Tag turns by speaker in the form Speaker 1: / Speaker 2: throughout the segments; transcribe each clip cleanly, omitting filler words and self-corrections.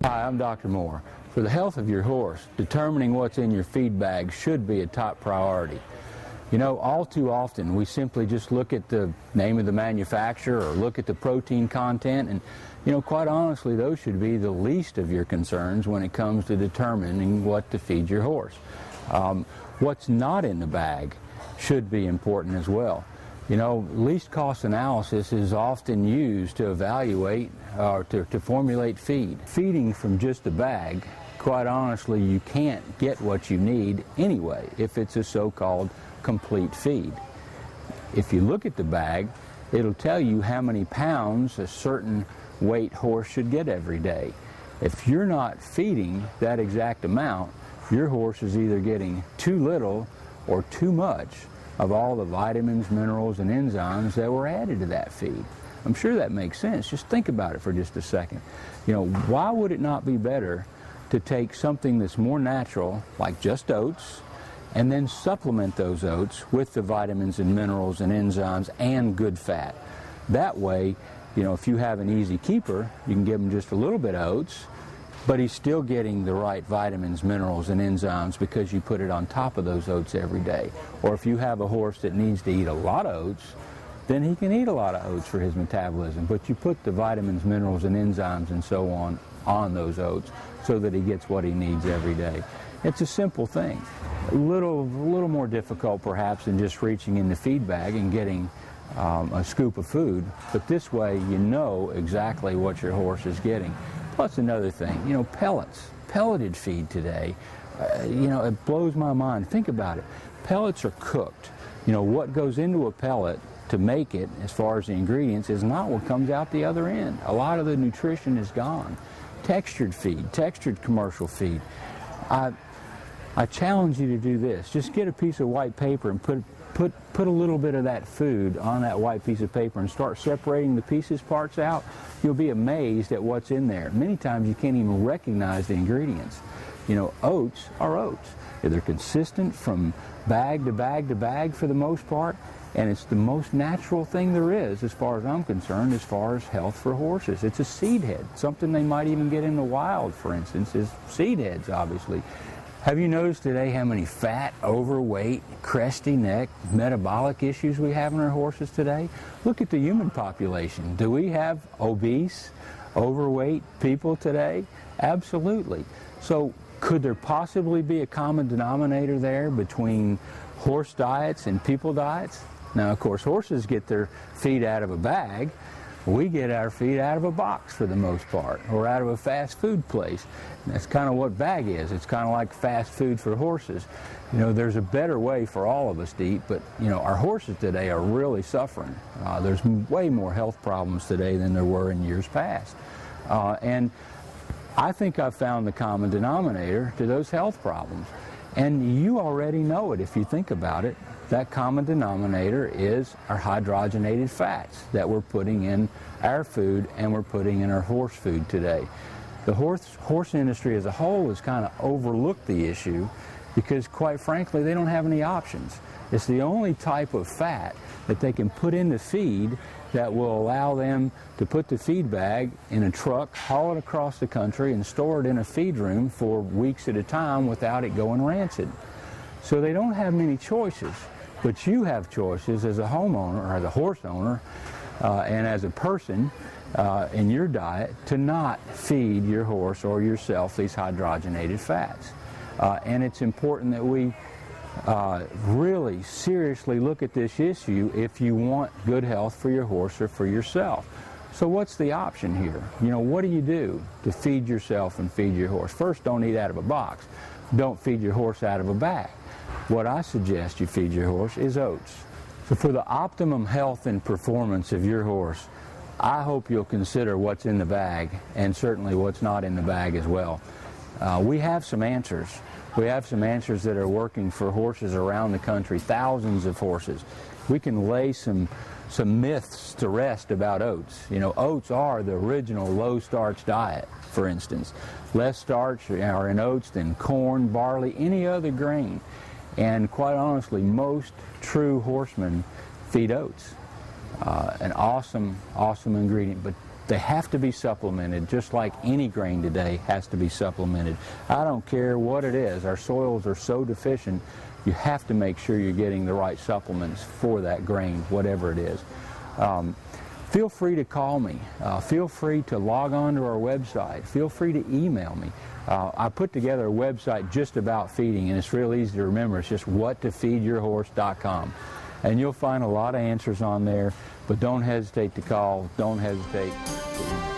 Speaker 1: Hi, I'm Dr. Moore. For the health of your horse, determining what's in your feed bag should be a top priority. You know, all too often we simply just look at the name of the manufacturer or look at the protein content, and you know, quite honestly, those should be the least of your concerns when it comes to determining what to feed your horse. What's not in the bag should be important as well. You know, least cost analysis is often used to evaluate or to formulate feed. Feeding from just a bag, quite honestly, you can't get what you need anyway if it's a so-called complete feed. If you look at the bag, it'll tell you how many pounds a certain weight horse should get every day. If you're not feeding that exact amount, your horse is either getting too little or too much of all the vitamins, minerals, and enzymes that were added to that feed. I'm sure that makes sense. Just think about it for just a second. You know, why would it not be better to take something that's more natural, like just oats, and then supplement those oats with the vitamins and minerals and enzymes and good fat? That way, you know, if you have an easy keeper, you can give him just a little bit of oats, but he's still getting the right vitamins, minerals, and enzymes because you put it on top of those oats every day. Or if you have a horse that needs to eat a lot of oats, then he can eat a lot of oats for his metabolism, but you put the vitamins, minerals, and enzymes and so on those oats so that he gets what he needs every day. It's a simple thing. A little more difficult perhaps than just reaching in the feed bag and getting a scoop of food, but this way you know exactly what your horse is getting. Plus another thing, you know, pellets, pelleted feed today, you know, it blows my mind. Think about it. Pellets are cooked. You know, what goes into a pellet to make it, as far as the ingredients, is not what comes out the other end. A lot of the nutrition is gone. Textured feed, textured commercial feed. I challenge you to do this. Just get a piece of white paper and put a little bit of that food on that white piece of paper and start separating the pieces parts out. You'll be amazed at what's in there. Many times you can't even recognize the ingredients. You know, oats are oats. They're consistent from bag to bag to bag for the most part, and it's the most natural thing there is, as far as I'm concerned, as far as health for horses. It's a seed head. Something they might even get in the wild, for instance, is seed heads, obviously. Have you noticed today how many fat, overweight, cresty neck, metabolic issues we have in our horses today? Look at the human population. Do we have obese, overweight people today? Absolutely. So could there possibly be a common denominator there between horse diets and people diets? Now, of course, horses get their feed out of a bag. We get our feed out of a box for the most part, or out of a fast food place. And that's kind of what bag is. It's kind of like fast food for horses. You know, there's a better way for all of us to eat, but, you know, our horses today are really suffering. There's way more health problems today than there were in years past. And I think I've found the common denominator to those health problems. And you already know it if you think about it. That common denominator is our hydrogenated fats that we're putting in our food and we're putting in our horse food today. The horse industry as a whole has kind of overlooked the issue because, quite frankly, they don't have any options. It's the only type of fat that they can put in the feed that will allow them to put the feed bag in a truck, haul it across the country, and store it in a feed room for weeks at a time without it going rancid. So they don't have many choices. But you have choices as a homeowner or as a horse owner and as a person in your diet to not feed your horse or yourself these hydrogenated fats. And it's important that we really seriously look at this issue if you want good health for your horse or for yourself. So what's the option here? You know, what do you do to feed yourself and feed your horse? First, don't eat out of a box. Don't feed your horse out of a bag. What I suggest you feed your horse is oats. So for the optimum health and performance of your horse, I hope you'll consider what's in the bag and certainly what's not in the bag as well. We have some answers. We have some answers that are working for horses around the country, thousands of horses. We can lay some myths to rest about oats. You know, oats are the original low-starch diet, for instance. Less starch are in oats than corn, barley, any other grain. And quite honestly, most true horsemen feed oats. An awesome ingredient. But They have to be supplemented, just like any grain today has to be supplemented. I don't care what it is. Our soils are so deficient, you have to make sure you're getting the right supplements for that grain, whatever it is. Feel free to call me. Feel free to log on to our website. Feel free to email me. I put together a website just about feeding, and it's real easy to remember. It's just whattofeedyourhorse.com. And you'll find a lot of answers on there, but don't hesitate to call. Don't hesitate to email.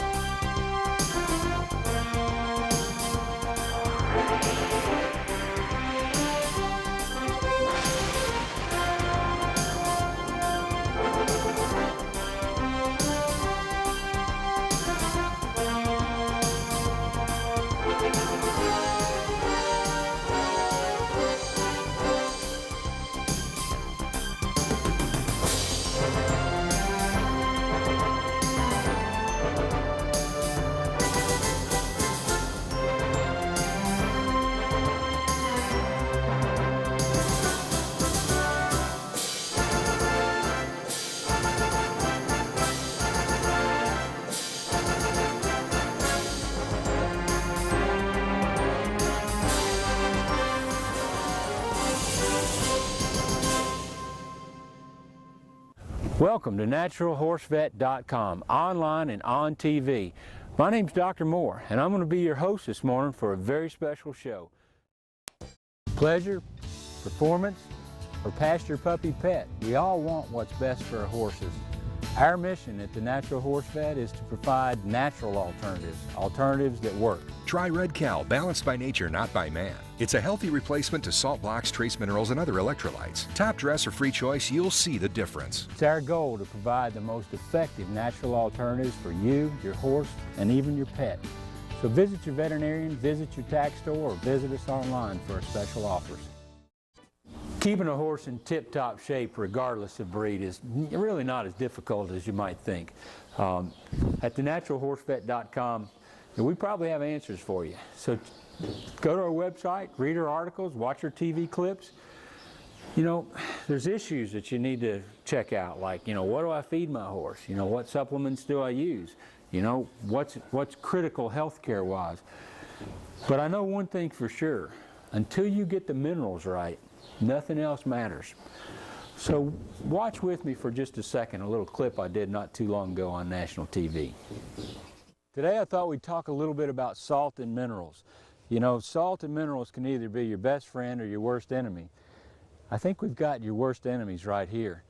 Speaker 1: Welcome to naturalhorsevet.com, online and on TV. My name's Dr. Moore, and I'm going to be your host this morning for a very special show. Pleasure, performance, or pasture puppy pet, we all want what's best for our horses. Our mission at the Natural Horse Vet is to provide natural alternatives that work.
Speaker 2: Try Red Cal, balanced by nature, not by man. It's a healthy replacement to salt blocks, trace minerals, and other electrolytes. Top dress or free choice, you'll see the difference.
Speaker 1: It's our goal to provide the most effective natural alternatives for you, your horse, and even your pet. So visit your veterinarian, visit your tack store, or visit us online for our special offers. Keeping a horse in tip-top shape regardless of breed is really not as difficult as you might think. At thenaturalhorsevet.com, we probably have answers for you. So go to our website, read our articles, watch our TV clips. You know, there's issues that you need to check out, like, what do I feed my horse? What supplements do I use? What's critical health care wise? But I know one thing for sure, until you get the minerals right, nothing else matters. So watch with me for just a second, a little clip I did not too long ago on national TV. Today I thought we'd talk a little bit about salt and minerals. Salt and minerals can either be your best friend or your worst enemy. I think we've got your worst enemies right here.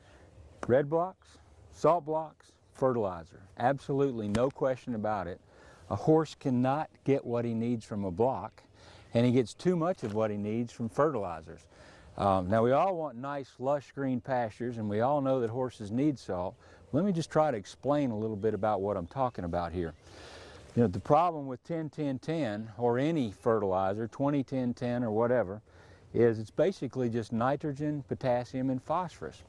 Speaker 1: Red blocks, salt blocks, fertilizer. Absolutely no question about it. A horse cannot get what he needs from a block, and he gets too much of what he needs from fertilizers. Now we all want nice lush green pastures, and we all know that horses need salt. Let me just try to explain a little bit about what I'm talking about here. The problem with 10-10-10 or any fertilizer, 20-10-10 or whatever, is it's basically just nitrogen, potassium, and phosphorus.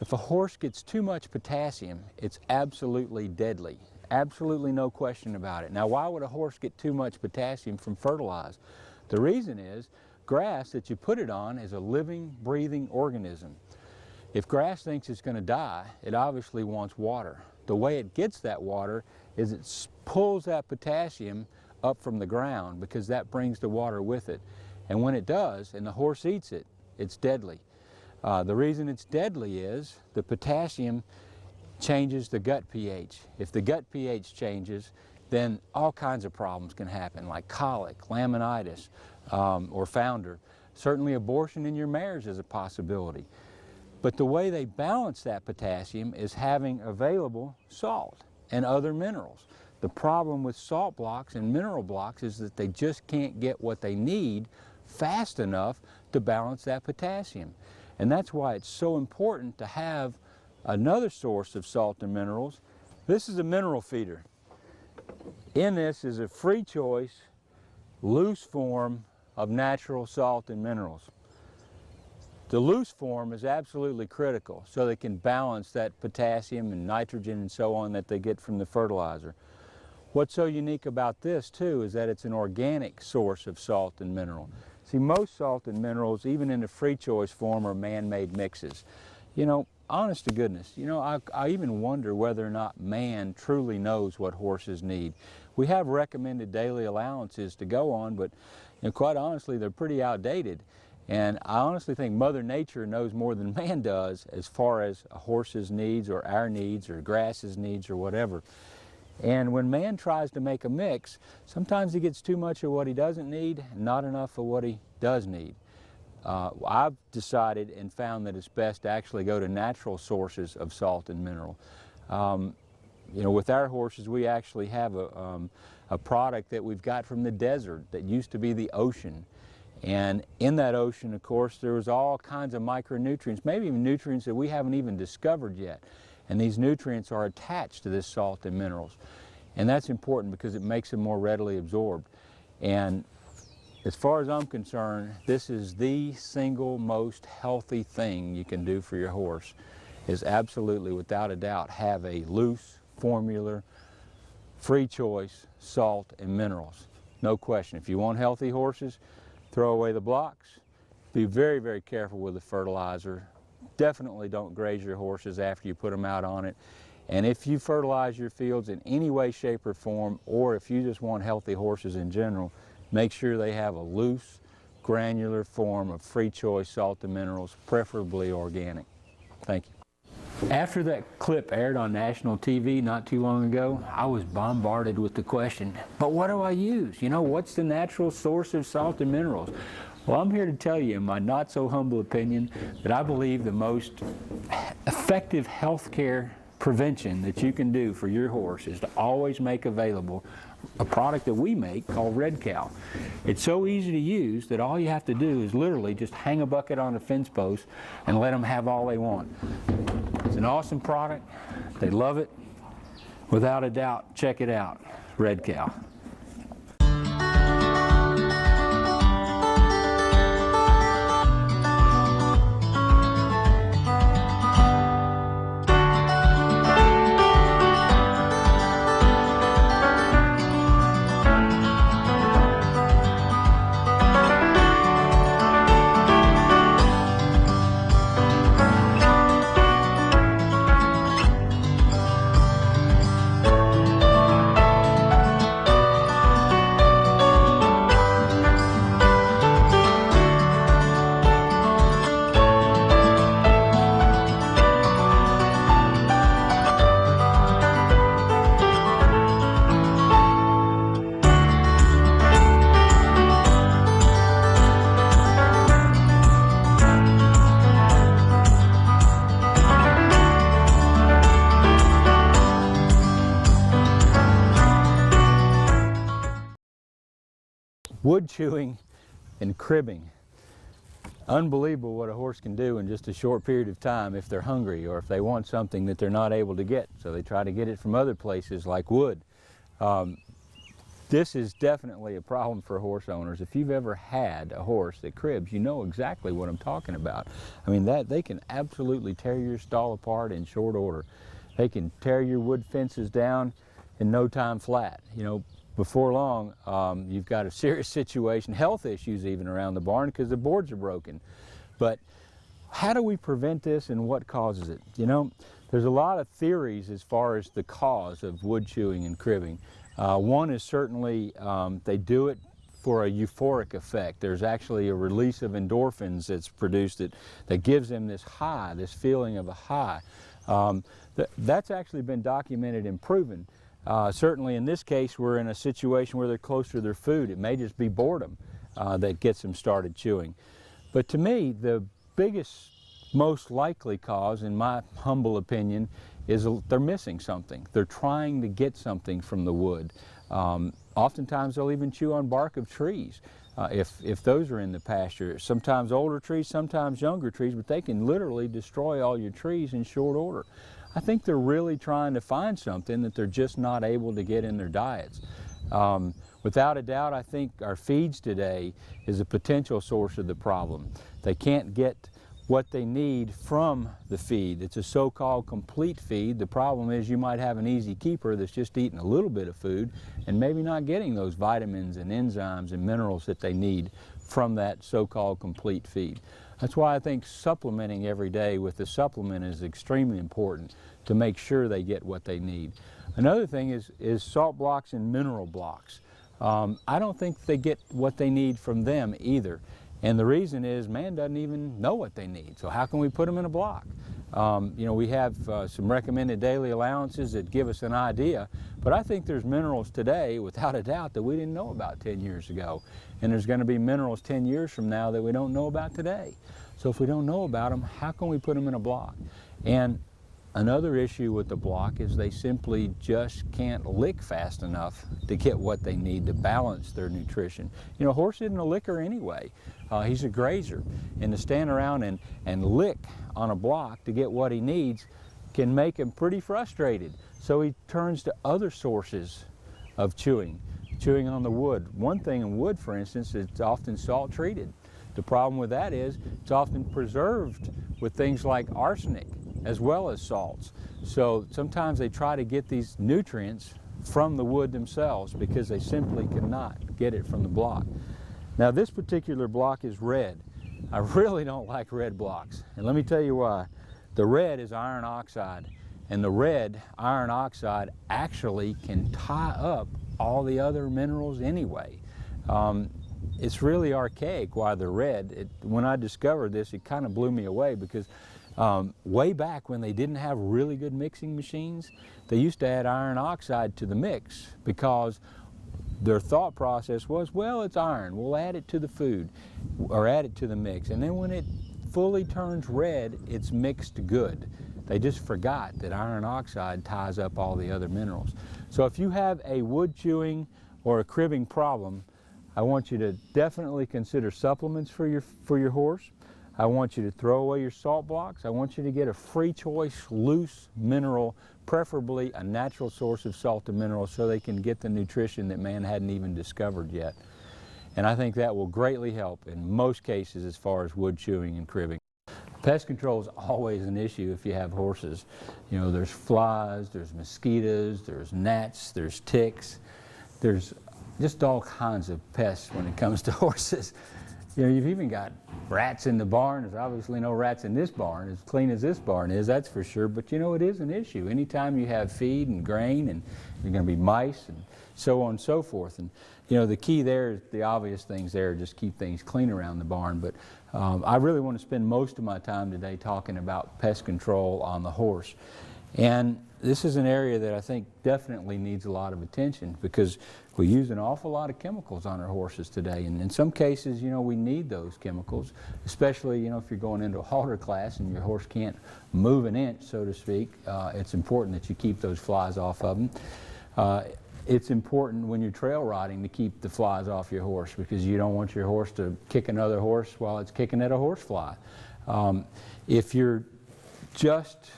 Speaker 1: If a horse gets too much potassium, it's absolutely deadly. Absolutely no question about it. Now, why would a horse get too much potassium from fertilizer? The reason is grass that you put it on is a living, breathing organism. If grass thinks it's going to die, it obviously wants water. The way it gets that water is it pulls that potassium up from the ground, because that brings the water with it. And when it does, and the horse eats it, it's deadly. The reason it's deadly is the potassium changes the gut pH. If the gut pH changes, then all kinds of problems can happen, like colic, laminitis, or founder. Certainly abortion in your mares is a possibility. But the way they balance that potassium is having available salt and other minerals. The problem with salt blocks and mineral blocks is that they just can't get what they need fast enough to balance that potassium. And that's why it's so important to have another source of salt and minerals. This is a mineral feeder. In this is a free choice, loose form of natural salt and minerals. The loose form is absolutely critical so they can balance that potassium and nitrogen and so on that they get from the fertilizer. What's so unique about this too is that it's an organic source of salt and mineral. See, most salt and minerals, even in the free choice form, are man-made mixes. honest to goodness, you know, I even wonder whether or not man truly knows what horses need. We have recommended daily allowances to go on, but you know, quite honestly, they're pretty outdated. And I honestly think Mother Nature knows more than man does as far as a horse's needs or our needs or grass's needs or whatever. And when man tries to make a mix, sometimes he gets too much of what he doesn't need and not enough of what he does need. I've decided and found that it's best to actually go to natural sources of salt and mineral. You know, with our horses, we actually have a product that we've got from the desert that used to be the ocean. And in that ocean, of course, there was all kinds of micronutrients, maybe even nutrients that we haven't even discovered yet. And these nutrients are attached to this salt and minerals. And that's important because it makes them more readily absorbed. And as far as I'm concerned, this is the single most healthy thing you can do for your horse, is absolutely, without a doubt, have a loose, formula, free choice salt and minerals. No question. If you want healthy horses, throw away the blocks. Be very, very careful with the fertilizer. Definitely don't graze your horses after you put them out on it. And if you fertilize your fields in any way, shape, or form, or if you just want healthy horses in general, make sure they have a loose, granular form of free choice salt and minerals, preferably organic. Thank you. After that clip aired on national TV not too long ago, I was bombarded with the question, but what do I use? You know, what's the natural source of salt and minerals? Well, I'm here to tell you, in my not so humble opinion, that I believe the most effective health care prevention that you can do for your horse is to always make available a product that we make called Red Cow. It's so easy to use that all you have to do is literally just hang a bucket on a fence post and let them have all they want. It's an awesome product. They love it. Without a doubt, check it out. Red Cow. Wood chewing and cribbing. Unbelievable what a horse can do in just a short period of time if they're hungry or if they want something that they're not able to get. So they try to get it from other places like wood. This is definitely a problem for horse owners. If you've ever had a horse that cribs, you know exactly what I'm talking about. I mean, they can absolutely tear your stall apart in short order. They can tear your wood fences down in no time flat. You know, before long, you've got a serious situation, health issues even around the barn because the boards are broken. But how do we prevent this and what causes it? You know, there's a lot of theories as far as the cause of wood chewing and cribbing. One is certainly they do it for a euphoric effect. There's actually a release of endorphins that's produced that gives them this high, this feeling of a high. That's actually been documented and proven. Certainly in this case, we're in a situation where they're close to their food. It may just be boredom that gets them started chewing. But to me, the biggest, most likely cause, in my humble opinion, is they're missing something. They're trying to get something from the wood. Oftentimes they'll even chew on bark of trees if those are in the pasture. Sometimes older trees, sometimes younger trees, but they can literally destroy all your trees in short order. I think they're really trying to find something that they're just not able to get in their diets. Without a doubt, I think our feeds today is a potential source of the problem. They can't get what they need from the feed. It's a so-called complete feed. The problem is you might have an easy keeper that's just eating a little bit of food and maybe not getting those vitamins and enzymes and minerals that they need from that so-called complete feed. That's why I think supplementing every day with the supplement is extremely important to make sure they get what they need. Another thing is salt blocks and mineral blocks. I don't think they get what they need from them either. And the reason is man doesn't even know what they need. So how can we put them in a block? You know, we have some recommended daily allowances that give us an idea, but I think there's minerals today, without a doubt, that we didn't know about 10 years ago. And there's going to be minerals 10 years from now that we don't know about today. So if we don't know about them, how can we put them in a block? And another issue with the block is they simply just can't lick fast enough to get what they need to balance their nutrition. You know, a horse isn't a licker anyway. He's a grazer. And to stand around and lick on a block to get what he needs can make him pretty frustrated. So he turns to other sources of chewing on the wood. One thing in wood, for instance, it's often salt treated. The problem with that is it's often preserved with things like arsenic as well as salts. So sometimes they try to get these nutrients from the wood themselves because they simply cannot get it from the block. Now this particular block is red. I really don't like red blocks, and let me tell you why. The red is iron oxide, and the red iron oxide actually can tie up all the other minerals anyway. It's really archaic why they're red. When I discovered this, it kind of blew me away because way back when they didn't have really good mixing machines, they used to add iron oxide to the mix because their thought process was, well, it's iron, we'll add it to the food or add it to the mix. And then when it fully turns red, it's mixed good. They just forgot that iron oxide ties up all the other minerals. So if you have a wood chewing or a cribbing problem, I want you to definitely consider supplements for your horse. I want you to throw away your salt blocks. I want you to get a free choice loose mineral, preferably a natural source of salt and minerals, so they can get the nutrition that man hadn't even discovered yet. And I think that will greatly help in most cases as far as wood chewing and cribbing. Pest control is always an issue if you have horses. You know, there's flies, there's mosquitoes, there's gnats, there's ticks, there's just all kinds of pests when it comes to horses. You know, you've even got rats in the barn. There's obviously no rats in this barn, as clean as this barn is, that's for sure. But you know, it is an issue. Anytime you have feed and grain, and you're going to be mice and so on and so forth. And you know, the key there is the obvious things there, just keep things clean around the barn. But I really want to spend most of my time today talking about pest control on the horse. And this is an area that I think definitely needs a lot of attention because we use an awful lot of chemicals on our horses today. And in some cases, you know, we need those chemicals, especially, you know, if you're going into a halter class and your horse can't move an inch, so to speak. It's important that you keep those flies off of them. It's important when you're trail riding to keep the flies off your horse because you don't want your horse to kick another horse while it's kicking at a horsefly. If you're just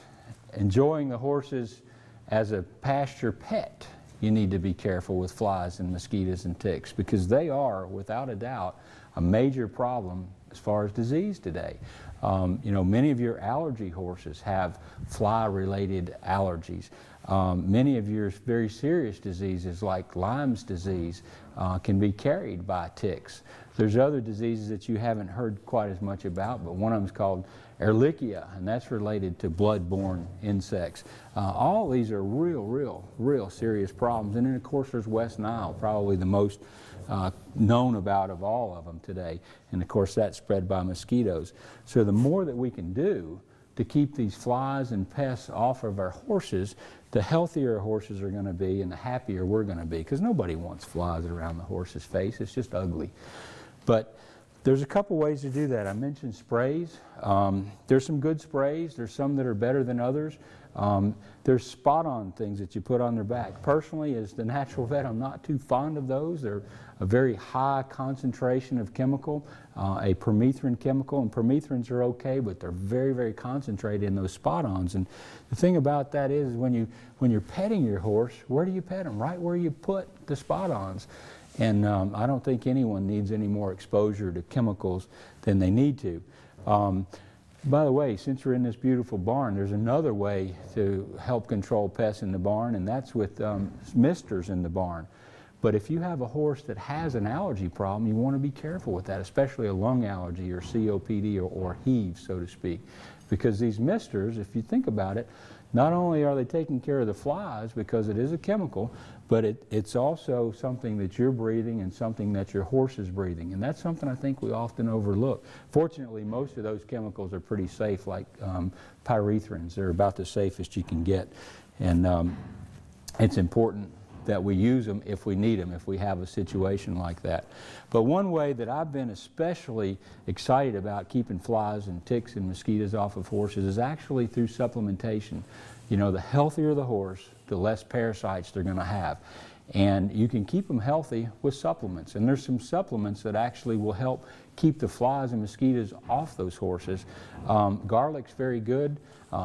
Speaker 1: enjoying the horses as a pasture pet, you need to be careful with flies and mosquitoes and ticks because they are, without a doubt, a major problem as far as disease today. You know, many of your allergy horses have fly-related allergies. Many of your very serious diseases like Lyme's disease can be carried by ticks. There's other diseases that you haven't heard quite as much about, but one of them is called Ehrlichia, and that's related to blood-borne insects. All these are real serious problems. And then, of course, there's West Nile, probably the most known about of all of them today. And, of course, that's spread by mosquitoes. So the more that we can do to keep these flies and pests off of our horses, the healthier our horses are going to be and the happier we're going to be, because nobody wants flies around the horse's face. It's just ugly. But there's a couple ways to do that. I mentioned sprays. There's some good sprays. There's some that are better than others. There's spot-on things that you put on their back. Personally, as the natural vet, I'm not too fond of those. They're a very high concentration of chemical, a permethrin chemical, and permethrins are okay, but they're very concentrated in those spot-ons. And the thing about that is when you're petting your horse, where do you pet them? Right where you put the spot-ons. And I don't think anyone needs any more exposure to chemicals than they need to. By the way, since you're in this beautiful barn, there's another way to help control pests in the barn, and that's with misters in the barn. But if you have a horse that has an allergy problem, you want to be careful with that, especially a lung allergy or COPD or heave, so to speak. Because these misters, if you think about it, not only are they taking care of the flies because it is a chemical, but it's also something that you're breathing and something that your horse is breathing. And that's something I think we often overlook. Fortunately, most of those chemicals are pretty safe, like pyrethrins. They're about the safest you can get. And it's important that we use them if we need them, if we have a situation like that. But one way that I've been especially excited about keeping flies and ticks and mosquitoes off of horses is actually through supplementation. You know, the healthier the horse, the less parasites they're going to have. And you can keep them healthy with supplements. And there's some supplements that actually will help keep the flies and mosquitoes off those horses. Garlic's very good.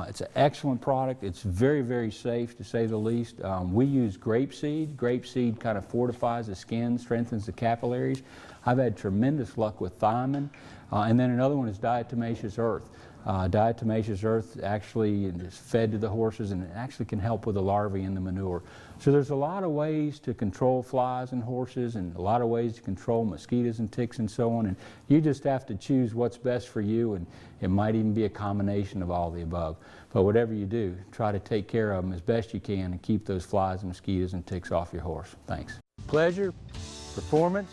Speaker 1: It's an excellent product. It's very, very safe, to say the least. We use grapeseed. Grapeseed kind of fortifies the skin, strengthens the capillaries. I've had tremendous luck with thiamine. And then another one is diatomaceous earth. Diatomaceous earth actually is fed to the horses, and it actually can help with the larvae in the manure. So there's a lot of ways to control flies in horses, and a lot of ways to control mosquitoes and ticks and so on. And you just have to choose what's best for you, and it might even be a combination of all the above. But whatever you do, try to take care of them as best you can and keep those flies and mosquitoes and ticks off your horse. Thanks. Pleasure, performance,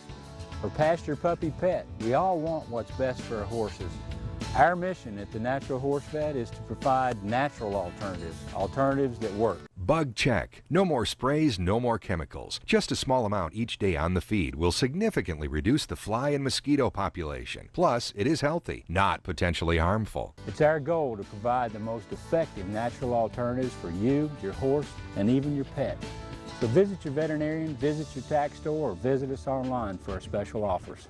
Speaker 1: or pasture puppy pet. We all want what's best for our horses. Our mission at the Natural Horse Vet is to provide natural alternatives, alternatives that work.
Speaker 2: Bug check. No more sprays, no more chemicals. Just a small amount each day on the feed will significantly reduce the fly and mosquito population. Plus, it is healthy, not potentially harmful.
Speaker 1: It's our goal to provide the most effective natural alternatives for you, your horse, and even your pet. So visit your veterinarian, visit your tack store, or visit us online for our special offers.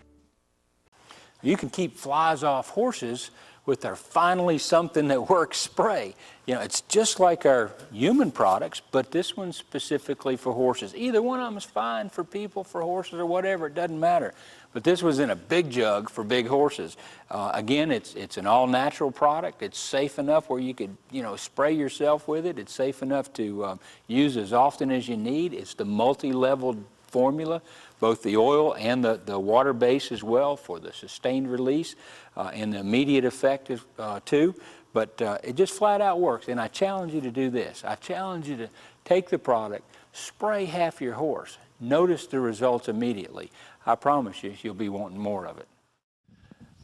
Speaker 1: You can keep flies off horses with our Finally Something That Works spray. You know, it's just like our human products, but this one's specifically for horses. Either one of them is fine for people, for horses, or whatever. It doesn't matter. But this was in a big jug for big horses. Again, it's an all-natural product. It's safe enough where you could, spray yourself with it. It's safe enough to use as often as you need. It's the multi-leveled formula, both the oil and the water base as well for the sustained release and the immediate effect too. But it just flat out works. And I challenge you to do this. I challenge you to take the product, spray half your horse. Notice the results immediately. I promise you, you'll be wanting more of it.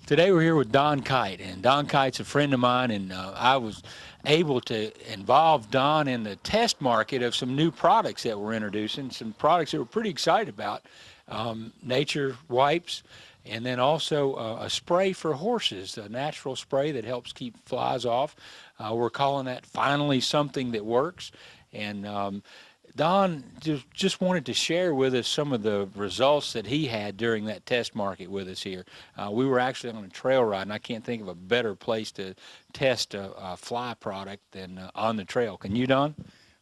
Speaker 1: Today we're here with Don Kite, and Don Kite's a friend of mine, and I was able to involve Don in the test market of some new products that we're introducing, some products that we're pretty excited about, nature wipes, and then also a spray for horses, a natural spray that helps keep flies off. We're calling that Finally Something That Works, and Don just wanted to share with us some of the results that he had during that test market with us here. We were actually on a trail ride, and I can't think of a better place to test a fly product than on the trail. Can you, Don?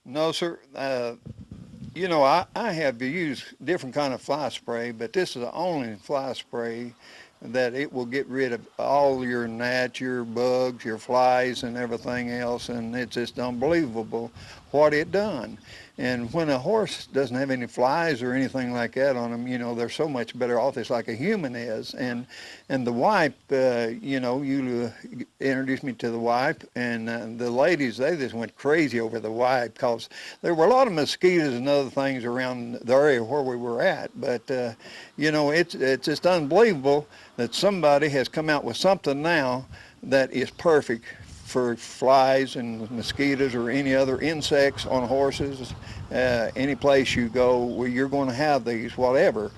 Speaker 3: No, sir. I have used different kind of fly spray, but this is the only fly spray that it will get rid of all your gnats, your bugs, your flies, and everything else, and it's just unbelievable what it done. And when a horse doesn't have any flies or anything like that on them, they're so much better off. It's like a human is. And the wipe, you introduced me to the wipe, and the ladies, they just went crazy over the wipe because there were a lot of mosquitoes and other things around the area where we were at. But, it's just unbelievable that somebody has come out with something now that is perfect for flies and mosquitoes or any other insects on horses. Any place you go where you're going to have these, whatever,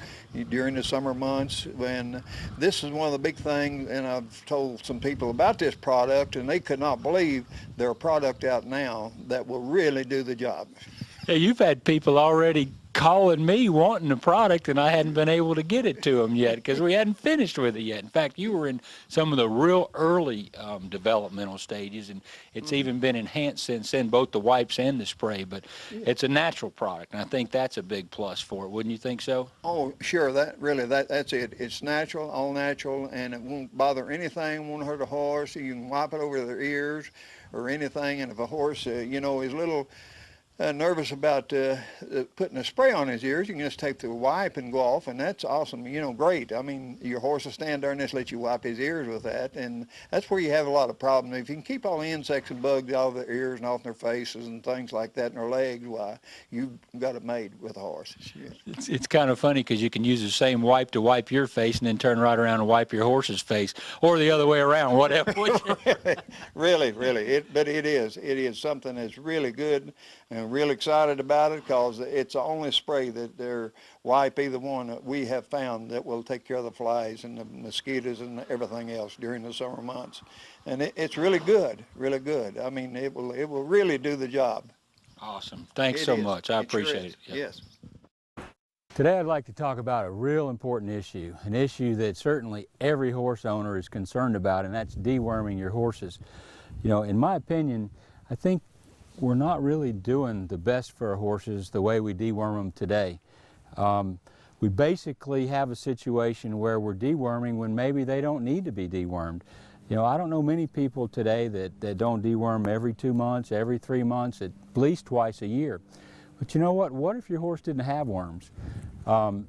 Speaker 3: during the summer months. And this is one of the big things, and I've told some people about this product, and they could not believe there's a product out now that will really do the job.
Speaker 1: Hey, you've had people already calling me wanting the product, and I hadn't been able to get it to them yet because we hadn't finished with it yet. In fact, you were in some of the real early developmental stages, and it's even been enhanced since then, both the wipes and the spray. But it's a natural product, and I think that's a big plus for it. Wouldn't you think so?
Speaker 3: Oh, sure. That's it. It's natural, all natural, and it won't bother anything, won't hurt a horse. You can wipe it over their ears or anything, and if a horse, is little nervous about putting a spray on his ears, you can just take the wipe and go off, and that's awesome, you know, great. I mean, your horse will stand there and just let you wipe his ears with that, and that's where you have a lot of problems. If you can keep all the insects and bugs out of their ears and off their faces and things like that and their legs, why, you've got it made with a horse.
Speaker 1: It's kind of funny because you can use the same wipe to wipe your face and then turn right around and wipe your horse's face, or the other way around, whatever.
Speaker 3: Really, but it is something that's really good, and real excited about it because it's the only spray that they're wipe, either one that we have found that will take care of the flies and the mosquitoes and everything else during the summer months. And it's really good, really good. I mean, it will really do the job.
Speaker 1: Awesome. Thanks so much. I appreciate it. Yep.
Speaker 3: Yes.
Speaker 1: Today I'd like to talk about a real important issue, an issue that certainly every horse owner is concerned about, and that's deworming your horses. You know, in my opinion, I think we're not really doing the best for our horses the way we deworm them today. We basically have a situation where we're deworming when maybe they don't need to be dewormed. You know, I don't know many people today that don't deworm every 2 months, every 3 months, at least twice a year. But you know what? What if your horse didn't have worms and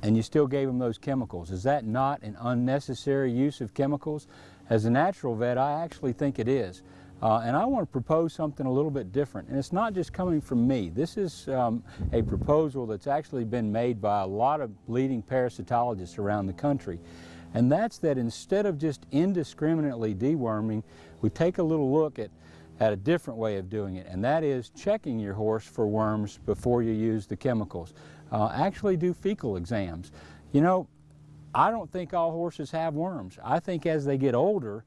Speaker 1: you still gave him those chemicals? Is that not an unnecessary use of chemicals? As a natural vet, I actually think it is. And I want to propose something a little bit different. And it's not just coming from me. This is a proposal that's actually been made by a lot of leading parasitologists around the country. And that's that instead of just indiscriminately deworming, we take a little look at a different way of doing it, and that is checking your horse for worms before you use the chemicals. Actually do fecal exams. You know, I don't think all horses have worms. I think as they get older,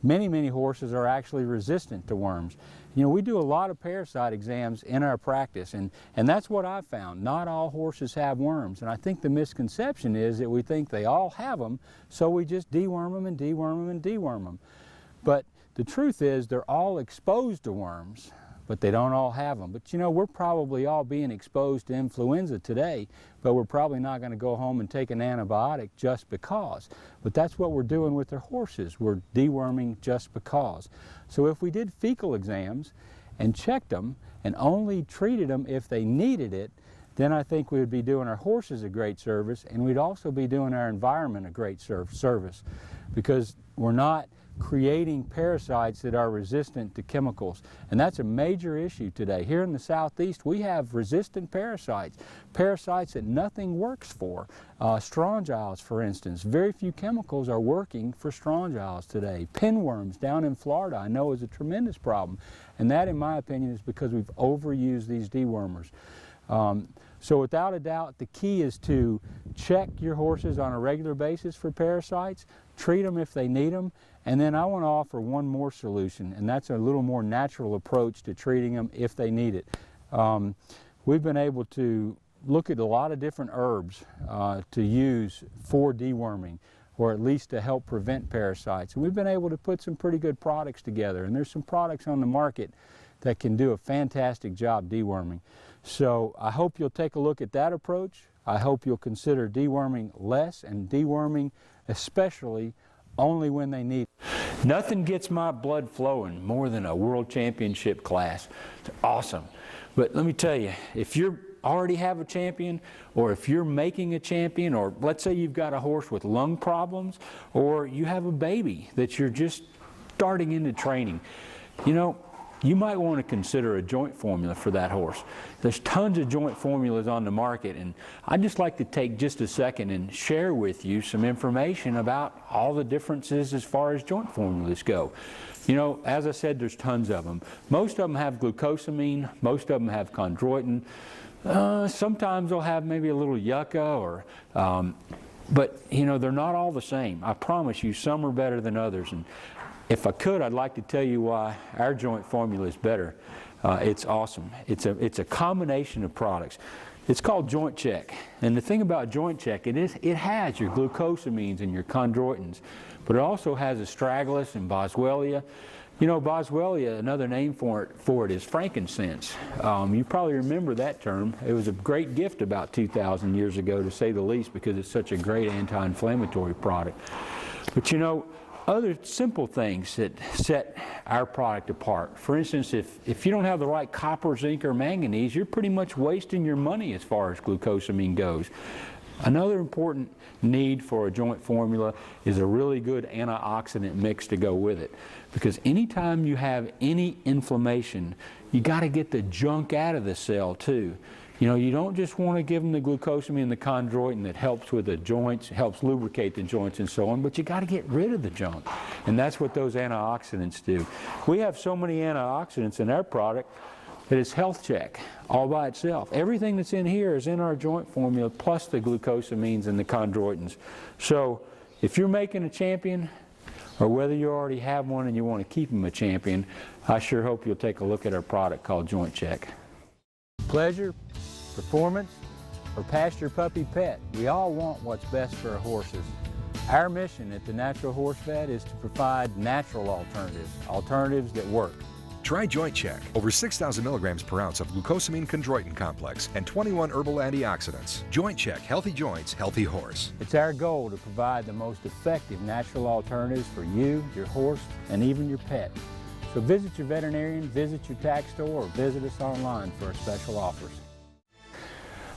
Speaker 1: many horses are actually resistant to worms. You know, we do a lot of parasite exams in our practice, and that's what I've found. Not all horses have worms, and I think the misconception is that we think they all have them, so we just deworm them and deworm them and deworm them. But the truth is they're all exposed to worms, but they don't all have them. But you know, we're probably all being exposed to influenza today, but we're probably not going to go home and take an antibiotic just because. But that's what we're doing with our horses. We're deworming just because. So if we did fecal exams and checked them and only treated them if they needed it, then I think we would be doing our horses a great service, and we'd also be doing our environment a great service, because we're not creating parasites that are resistant to chemicals. And that's a major issue today. Here in the Southeast, we have resistant parasites, parasites that nothing works for. Strongyles, for instance. Very few chemicals are working for strongyles today. Pinworms down in Florida, I know, is a tremendous problem. And that, in my opinion, is because we've overused these dewormers. So without a doubt, the key is to check your horses on a regular basis for parasites, treat them if they need them, and then I want to offer one more solution, and that's a little more natural approach to treating them if they need it. We've been able to look at a lot of different herbs to use for deworming, or at least to help prevent parasites. And we've been able to put some pretty good products together, and there's some products on the market that can do a fantastic job deworming. So I hope you'll take a look at that approach. I hope you'll consider deworming less, and deworming especially only when they need it. Nothing gets my blood flowing more than a world championship class. It's awesome. But let me tell you, if you already have a champion, or if you're making a champion, or let's say you've got a horse with lung problems, or you have a baby that you're just starting into training, you know, you might want to consider a joint formula for that horse. There's tons of joint formulas on the market, and I'd just like to take just a second and share with you some information about all the differences as far as joint formulas go. You know, as I said, there's tons of them. Most of them have glucosamine, most of them have chondroitin. Sometimes they'll have maybe a little yucca, or but you know, they're not all the same. I promise you, some are better than others. And if I could, I'd like to tell you why our joint formula is better. It's awesome. It's a combination of products. It's called Joint Check. And the thing about Joint Check, it has your glucosamines and your chondroitins, but it also has astragalus and boswellia. You know, boswellia, another name for it is frankincense. You probably remember that term. It was a great gift about 2,000 years ago, to say the least, because it's such a great anti-inflammatory product. But you know, other simple things that set our product apart. For instance, if you don't have the right copper, zinc, or manganese, you're pretty much wasting your money as far as glucosamine goes. Another important need for a joint formula is a really good antioxidant mix to go with it. Because anytime you have any inflammation, you got to get the junk out of the cell too. You know, you don't just want to give them the glucosamine and the chondroitin that helps with the joints, helps lubricate the joints and so on, but you got to get rid of the junk. And that's what those antioxidants do. We have so many antioxidants in our product that it's health check all by itself. Everything that's in here is in our joint formula plus the glucosamines and the chondroitins. So if you're making a champion, or whether you already have one and you want to keep him a champion, I sure hope you'll take a look at our product called Joint Check. Pleasure, performance, or pasture puppy pet, we all want what's best for our horses. Our mission at the Natural Horse Vet is to provide natural alternatives that work.
Speaker 2: Try Joint Check. Over 6,000 milligrams per ounce of glucosamine chondroitin complex and 21 herbal antioxidants. Joint Check, healthy joints, healthy horse.
Speaker 1: It's our goal to provide the most effective natural alternatives for you, your horse, and even your pet. So visit your veterinarian, visit your tack store, or visit us online for our special offers.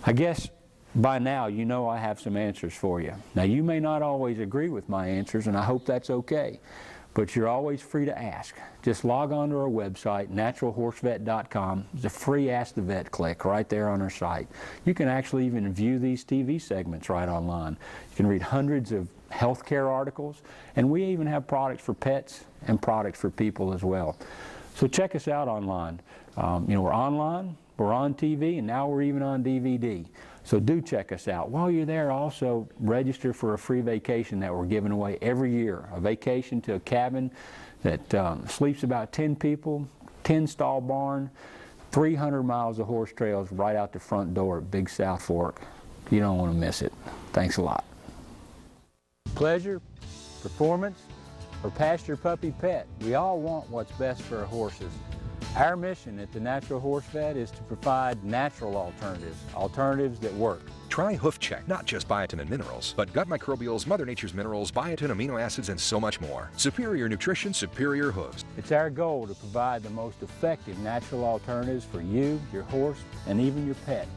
Speaker 1: I guess by now you know I have some answers for you. Now you may not always agree with my answers, and I hope that's okay. But you're always free to ask. Just log on to our website, naturalhorsevet.com. There's a free Ask the Vet click right there on our site. You can actually even view these TV segments right online. You can read hundreds of healthcare articles, and we even have products for pets and products for people as well. So check us out online. You know, we're online, we're on TV, and now we're even on DVD. So do check us out. While you're there, also register for a free vacation that we're giving away every year. A vacation to a cabin that sleeps about 10 people, 10-stall barn, 300 miles of horse trails right out the front door at Big South Fork. You don't want to miss it. Thanks a lot. Pleasure, performance, or pasture puppy pet, we all want what's best for our horses. Our mission at the Natural Horse Vet is to provide natural alternatives that work.
Speaker 2: Try Hoof Check, not just biotin and minerals, but gut microbials, Mother Nature's minerals, biotin, amino acids, and so much more. Superior nutrition, superior hooves.
Speaker 1: It's our goal to provide the most effective natural alternatives for you, your horse, and even your pet.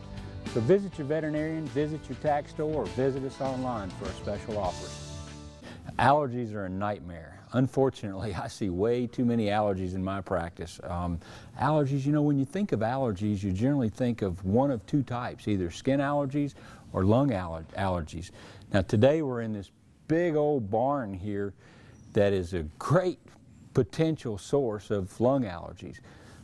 Speaker 1: So visit your veterinarian, visit your tack store, or visit us online for our special offers. Allergies are a nightmare. Unfortunately, I see way too many allergies in my practice. Allergies, you know, when you think of allergies, you generally think of one of two types, either skin allergies or lung allergies. Now today we're in this big old barn here that is a great potential source of lung allergies.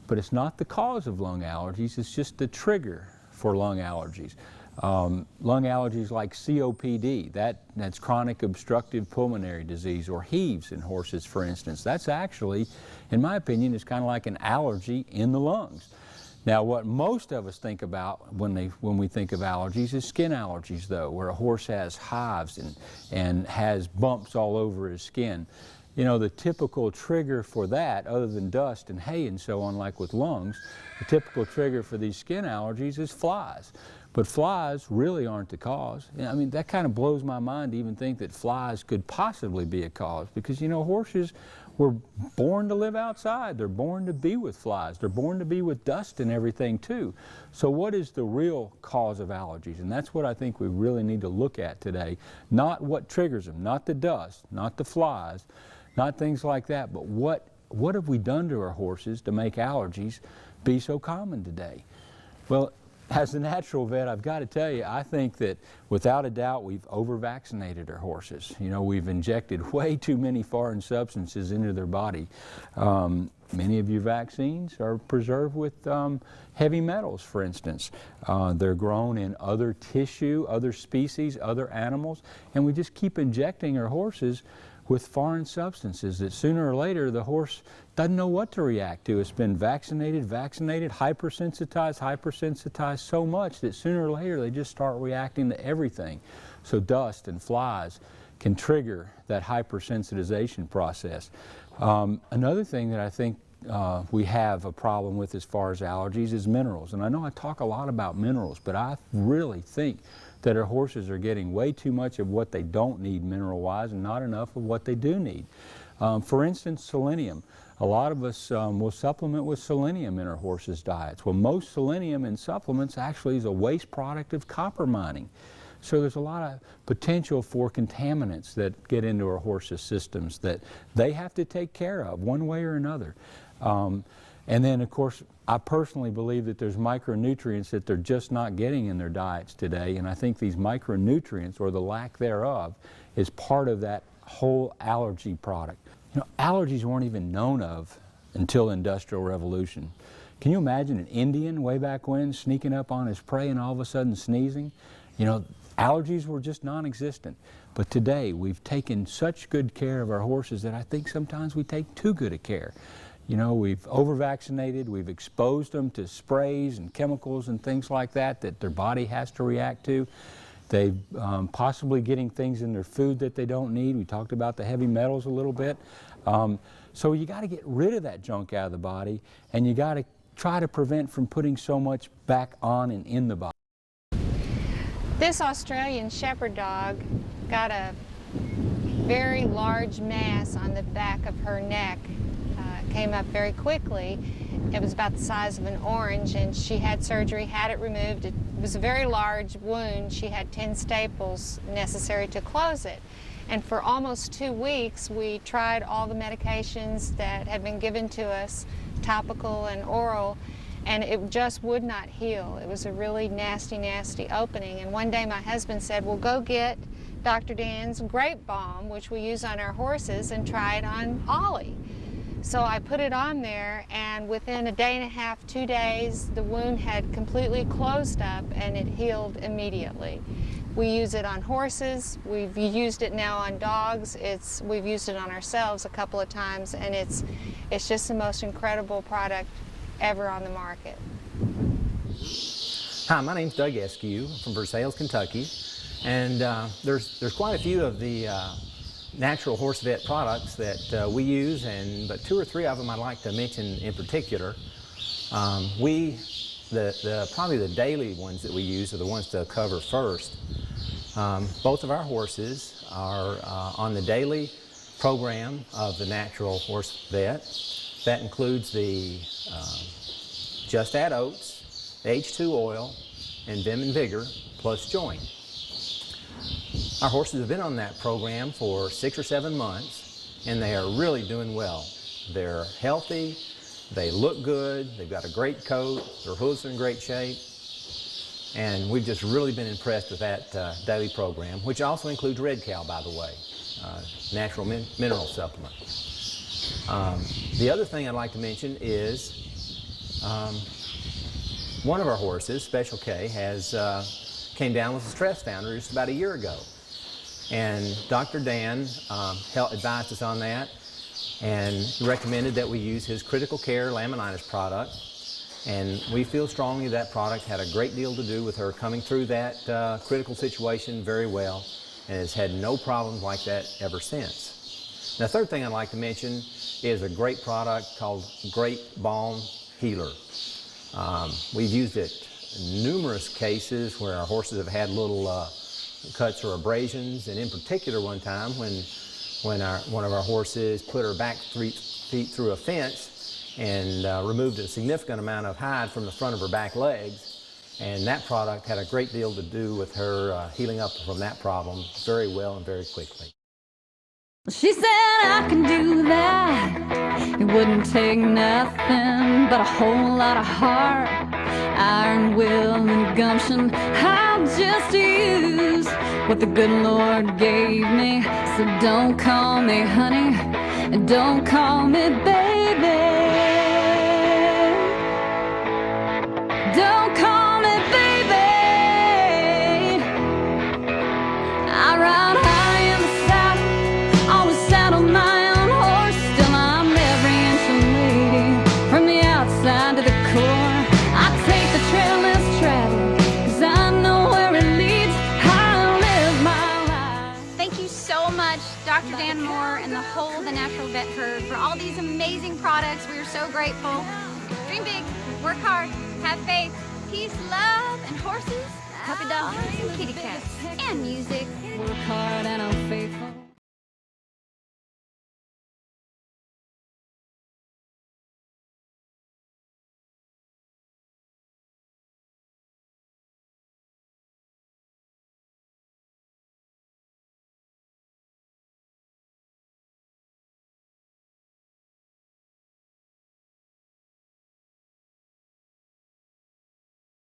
Speaker 1: But it's not the cause of lung allergies, it's just the trigger for lung allergies. Lung allergies like COPD, that's chronic obstructive pulmonary disease, or HEAVS in horses, for instance. That's actually, in my opinion, is kind of like an allergy in the lungs. Now, what most of us think about when we think of allergies is skin allergies, though, where a horse has hives and has bumps all over his skin. You know, the typical trigger for that, other than dust and hay and so on, like with lungs, the typical trigger for these skin allergies is flies. But flies really aren't the cause. I mean, that kind of blows my mind to even think that flies could possibly be a cause, because, you know, horses were born to live outside. They're born to be with flies. They're born to be with dust and everything too. So what is the real cause of allergies? And that's what I think we really need to look at today. Not what triggers them, not the dust, not the flies, not things like that, but what have we done to our horses to make allergies be so common today? Well, as a natural vet, I've got to tell you, I think that without a doubt we've over-vaccinated our horses. You know, we've injected way too many foreign substances into their body. Many of your vaccines are preserved with heavy metals, for instance. They're grown in other tissue, other species, other animals, and we just keep injecting our horses with foreign substances that sooner or later the horse doesn't know what to react to. It's been vaccinated, hypersensitized so much that sooner or later they just start reacting to everything. So dust and flies can trigger that hypersensitization process. Another thing that I think we have a problem with as far as allergies is minerals. And I know I talk a lot about minerals, but I really think that our horses are getting way too much of what they don't need mineral-wise and not enough of what they do need. For instance, selenium. A lot of us will supplement with selenium in our horses' diets. Well, most selenium in supplements actually is a waste product of copper mining. So there's a lot of potential for contaminants that get into our horses' systems that they have to take care of one way or another. And then, of course, I personally believe that there's micronutrients that they're just not getting in their diets today, and I think these micronutrients, or the lack thereof, is part of that whole allergy product. You know, allergies weren't even known of until the Industrial Revolution. Can you imagine an Indian way back when sneaking up on his prey and all of a sudden sneezing? You know, allergies were just non-existent. But today, we've taken such good care of our horses that I think sometimes we take too good a care. You know, we've over-vaccinated, we've exposed them to sprays and chemicals and things like that that their body has to react to. They're possibly getting things in their food that they don't need. We talked about the heavy metals a little bit. So you got to get rid of that junk out of the body, and you got to try to prevent from putting so much back on and in the body.
Speaker 4: This Australian Shepherd dog got a very large mass on the back of her neck. Came up very quickly. It was about the size of an orange, and she had surgery, had it removed. It was a very large wound. She had 10 staples necessary to close it. And for almost 2 weeks, we tried all the medications that had been given to us, topical and oral, and it just would not heal. It was a really nasty, nasty opening. And one day my husband said, well, go get Dr. Dan's grape balm, which we use on our horses, and try it on Ollie. So I put it on there, and within a day and a half, 2 days, the wound had completely closed up and it healed immediately. We use it on horses, we've used it now on dogs, we've used it on ourselves a couple of times, and it's just the most incredible product ever on the market.
Speaker 5: Hi, my name's Doug Eskew from Versailles, Kentucky, and there's quite a few of the natural horse vet products that we use, but 2 or 3 of them I'd like to mention in particular. Probably the daily ones that we use are the ones to cover first. Both of our horses are on the daily program of the natural horse vet. That includes the Just Add Oats, H2 oil, and Vim and Vigor plus Joint. Our horses have been on that program for 6 or 7 months, and they are really doing well. They're healthy, they look good, they've got a great coat, their hooves are in great shape, and we've just really been impressed with that daily program, which also includes Red Cow, by the way, natural mineral supplement. The other thing I'd like to mention is one of our horses, Special K, came down with a stress founder just about a year ago. And Dr. Dan advised us on that, and he recommended that we use his Critical Care laminitis product. And we feel strongly that product had a great deal to do with her coming through that critical situation very well, and has had no problems like that ever since. Now, the third thing I'd like to mention is a great product called Grape Balm Healer. We've used it in numerous cases where our horses have had little cuts or abrasions, and in particular one time when one of our horses put her back 3 feet through a fence and removed a significant amount of hide from the front of her back legs, and that product had a great deal to do with her healing up from that problem very well and very quickly.
Speaker 6: She said I can do that. It wouldn't take nothing but a whole lot of heart, iron will and gumption. I'll just use what the good Lord gave me. So don't call me honey, and don't call me baby. Don't call me baby. I ride high in the south, always saddle my own horse. Still I'm every inch a lady, from the outside to the core. I take the trail less traveled, 'cause I know where it leads. I live my life.
Speaker 7: Thank you so much, Dr. Dan Moore and the whole The Natural Vet Herd, for all these amazing products. We are so grateful. Dream big, work hard, have faith, peace, love, and horses. puppy dogs, and kitty cats, and music.
Speaker 6: Work hard and I'm faithful.